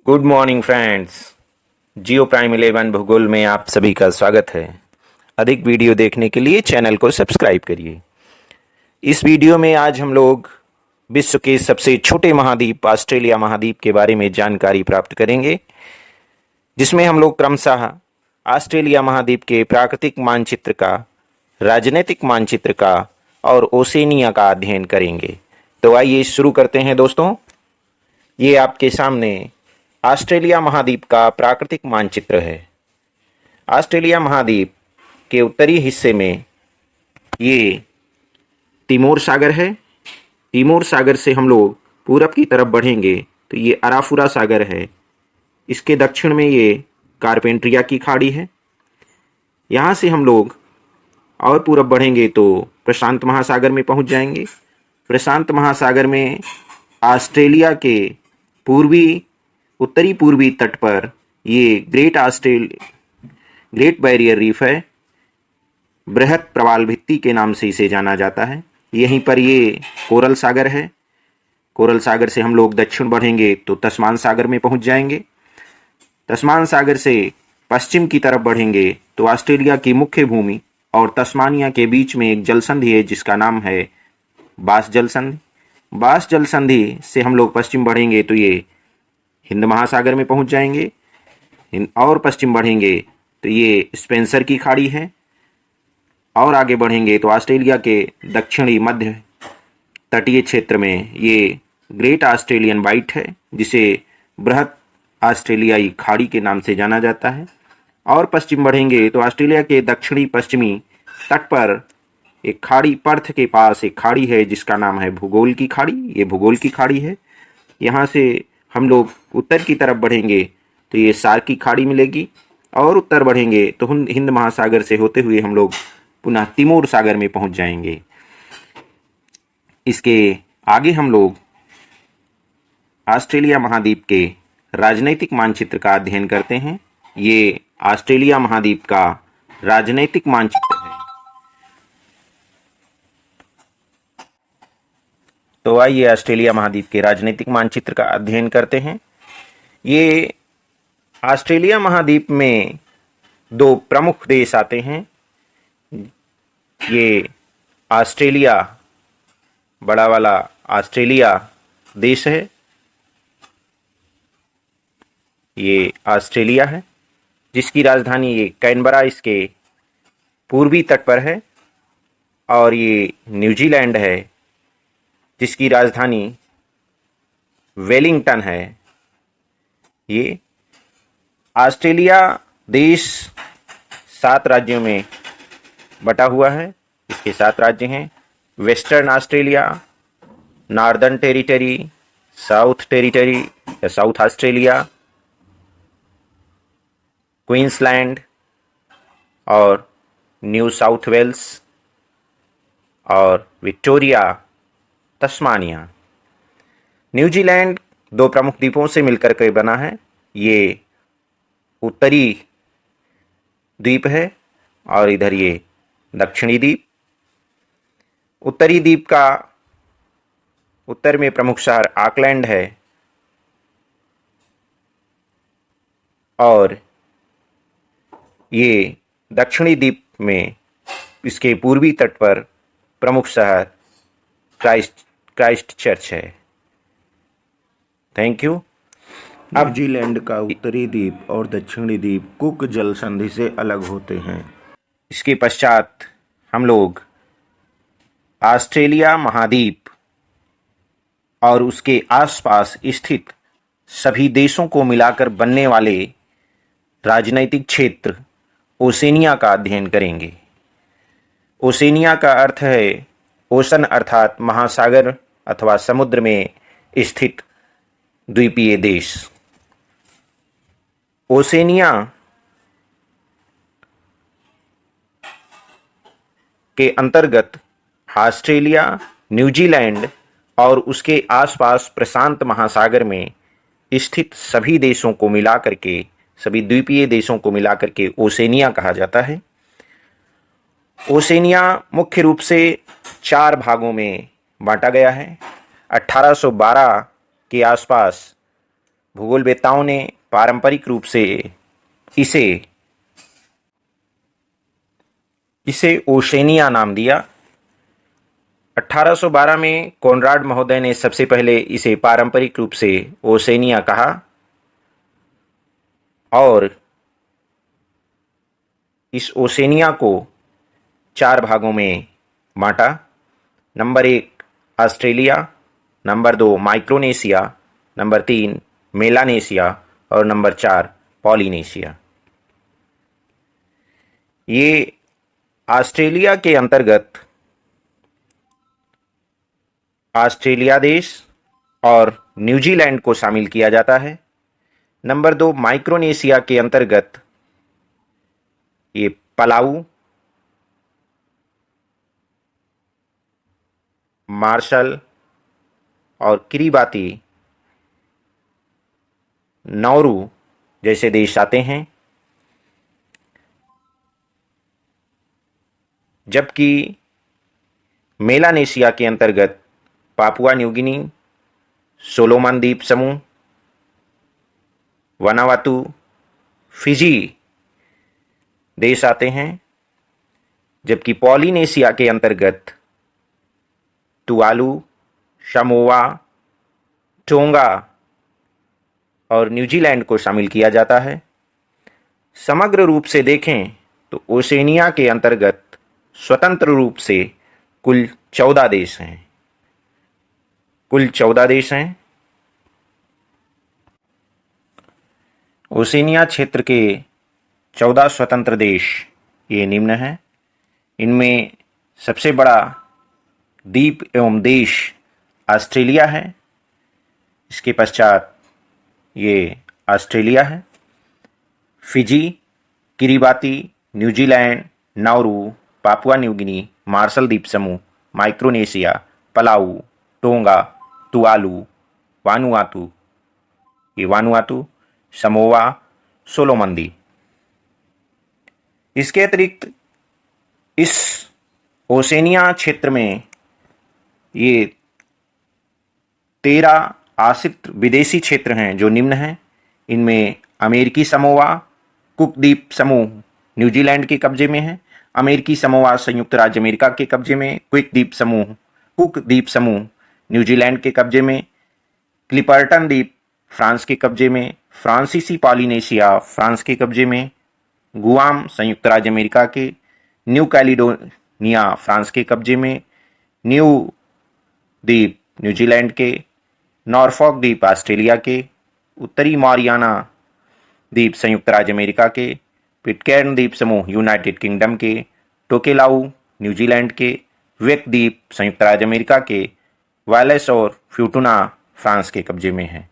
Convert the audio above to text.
Good morning friends. Jio Prime 11 भूगोल में आप सभी का स्वागत है। अधिक वीडियो देखने के लिए चैनल को सब्सक्राइब करिए। इस वीडियो में आज हम लोग विश्व के सबसे छोटे महाद्वीप ऑस्ट्रेलिया महाद्वीप के बारे में जानकारी प्राप्त करेंगे, जिसमें हम लोग क्रमशः ऑस्ट्रेलिया महाद्वीप के प्राकृतिक मानचित्र का, राजनीतिक मानचित्र का और ओशनिया का अध्ययन करेंगे। तो आइए शुरू करते हैं दोस्तों। ये आपके सामने ऑस्ट्रेलिया महाद्वीप का प्राकृतिक मानचित्र है। ऑस्ट्रेलिया महाद्वीप के उत्तरी हिस्से में ये तिमोर सागर है। तिमोर सागर से हम लोग पूरब की तरफ बढ़ेंगे तो ये अराफुरा सागर है। इसके दक्षिण में ये कारपेंट्रिया की खाड़ी है। यहाँ से हम लोग और पूरब बढ़ेंगे तो प्रशांत महासागर में पहुँच जाएंगे। प्रशांत महासागर में ऑस्ट्रेलिया के उत्तरी पूर्वी तट पर ये ग्रेट बैरियर रीफ है। बृहत प्रवाल भित्ति के नाम से इसे जाना जाता है। यहीं पर ये कोरल सागर है। कोरल सागर से हम लोग दक्षिण बढ़ेंगे तो तस्मान सागर में पहुंच जाएंगे। तस्मान सागर से पश्चिम की तरफ बढ़ेंगे तो ऑस्ट्रेलिया की मुख्य भूमि और तस्मानिया के बीच में एक जलसंधि है जिसका नाम है बास जलसंधि। बास जलसंधि से हम लोग पश्चिम बढ़ेंगे तो ये हिंद महासागर में पहुंच जाएंगे। और पश्चिम बढ़ेंगे तो ये स्पेंसर की खाड़ी है। और आगे बढ़ेंगे तो ऑस्ट्रेलिया के दक्षिणी मध्य तटीय क्षेत्र में ये ग्रेट ऑस्ट्रेलियन वाइट है, जिसे बृहत ऑस्ट्रेलियाई खाड़ी के नाम से जाना जाता है। और पश्चिम बढ़ेंगे तो ऑस्ट्रेलिया के दक्षिणी पश्चिमी तट पर एक खाड़ी, पर्थ के पास एक खाड़ी है जिसका नाम है भूगोल की खाड़ी। ये भूगोल की खाड़ी है। यहाँ से हम लोग उत्तर की तरफ बढ़ेंगे तो ये सार्क की खाड़ी मिलेगी। और उत्तर बढ़ेंगे तो हिंद महासागर से होते हुए हम लोग पुनः तिमोर सागर में पहुंच जाएंगे। इसके आगे हम लोग ऑस्ट्रेलिया महाद्वीप के राजनैतिक मानचित्र का अध्ययन करते हैं। ये ऑस्ट्रेलिया महाद्वीप का राजनैतिक मानचित्र है। तो आइए ऑस्ट्रेलिया महाद्वीप के राजनीतिक मानचित्र का अध्ययन करते हैं। ये ऑस्ट्रेलिया महाद्वीप में दो प्रमुख देश आते हैं। ये ऑस्ट्रेलिया, बड़ा वाला ऑस्ट्रेलिया देश है। ये ऑस्ट्रेलिया है जिसकी राजधानी ये कैनबरा इसके पूर्वी तट पर है। और ये न्यूजीलैंड है जिसकी राजधानी वेलिंगटन है। ये ऑस्ट्रेलिया देश 7 राज्यों में बटा हुआ है। इसके 7 राज्य हैं: western Australia, northern territory, south territory या साउथ ऑस्ट्रेलिया, क्वींसलैंड और न्यू साउथ वेल्स और विक्टोरिया, तस्मानिया। न्यूजीलैंड 2 प्रमुख द्वीपों से मिलकर के बना है। ये उत्तरी द्वीप है और इधर ये दक्षिणी द्वीप। उत्तरी द्वीप का उत्तर में प्रमुख शहर ऑकलैंड है और ये दक्षिणी द्वीप में इसके पूर्वी तट पर प्रमुख शहर क्राइस्ट चर्च है। Thank you. अब न्यूजीलैंड का उत्तरी द्वीप और दक्षिणी द्वीप कुक जल संधि से अलग होते हैं। इसके पश्चात हम लोग ऑस्ट्रेलिया महाद्वीप और उसके आसपास स्थित सभी देशों को मिलाकर बनने वाले राजनैतिक क्षेत्र ओशनिया का अध्ययन करेंगे। ओशनिया का अर्थ है ओशन अर्थात महासागर अथवा समुद्र में स्थित द्वीपीय देश। ओशनिया के अंतर्गत ऑस्ट्रेलिया, न्यूजीलैंड और उसके आसपास प्रशांत महासागर में स्थित सभी देशों को मिलाकर के, सभी द्वीपीय देशों को मिलाकर के ओशनिया कहा जाता है। ओशनिया मुख्य रूप से 4 भागों में बांटा गया है। 1812 के आसपास भूगोलवेत्ताओं ने पारंपरिक रूप से इसे ओशेनिया नाम दिया। 1812 में कोनराड महोदय ने सबसे पहले इसे पारंपरिक रूप से ओशेनिया कहा और इस ओशेनिया को 4 भागों में बांटा। Number 1 Australia, number 2 Micronesia, number 3 Melanesia और नंबर 4 पॉलिनेशिया। ये ऑस्ट्रेलिया के अंतर्गत ऑस्ट्रेलिया देश और न्यूजीलैंड को शामिल किया जाता है। नंबर 2 माइक्रोनेशिया के अंतर्गत ये पलाऊ, मार्शल और किरिबाती, नौरू जैसे देश आते हैं। जबकि मेलानेशिया के अंतर्गत पापुआ न्यू गिनी, सोलोमन द्वीप समूह, वनावातु, फिजी देश आते हैं। जबकि पॉलिनेशिया के अंतर्गत तुवालू, समोआ, टोंगा और न्यूजीलैंड को शामिल किया जाता है। समग्र रूप से देखें तो ओशेनिया के अंतर्गत स्वतंत्र रूप से कुल 14 देश हैं। ओशेनिया क्षेत्र के 14 स्वतंत्र देश ये निम्न हैं। इनमें सबसे बड़ा द्वीप एवं देश ऑस्ट्रेलिया है। इसके पश्चात ये ऑस्ट्रेलिया है। Fiji, Kiribati, New Zealand, Nauru, Papua New Guinea, Marshall द्वीप समूह, Micronesia, Palau, Tonga, Tuvalu, Vanuatu, Samoa, Solomon द्वीप। इसके अतिरिक्त इस ओशेनिया क्षेत्र में ये 13 आश्रित विदेशी क्षेत्र हैं जो निम्न हैं। इनमें अमेरिकी समोआ, कुक द्वीप समूह न्यूजीलैंड के कब्जे में है। अमेरिकी समोआ संयुक्त राज्य अमेरिका के कब्जे में। कुक द्वीप समूह न्यूजीलैंड के कब्जे में। क्लिपर्टन द्वीप फ्रांस के कब्जे में। फ्रांसीसी पॉलिनेशिया फ्रांस के कब्जे में। गुआम संयुक्त राज्य अमेरिका के। न्यू कैलिडोनिया फ्रांस के कब्जे में। न्यू द्वीप न्यूजीलैंड के। नॉरफॉक द्वीप ऑस्ट्रेलिया के। उत्तरी मॉरियाना द्वीप संयुक्त राज्य अमेरिका के। पिटकैर्न द्वीप समूह यूनाइटेड किंगडम के। टोकेलाऊ न्यूजीलैंड के। वेक द्वीप संयुक्त राज्य अमेरिका के। वालेस और फ्यूटुना फ्रांस के कब्जे में है।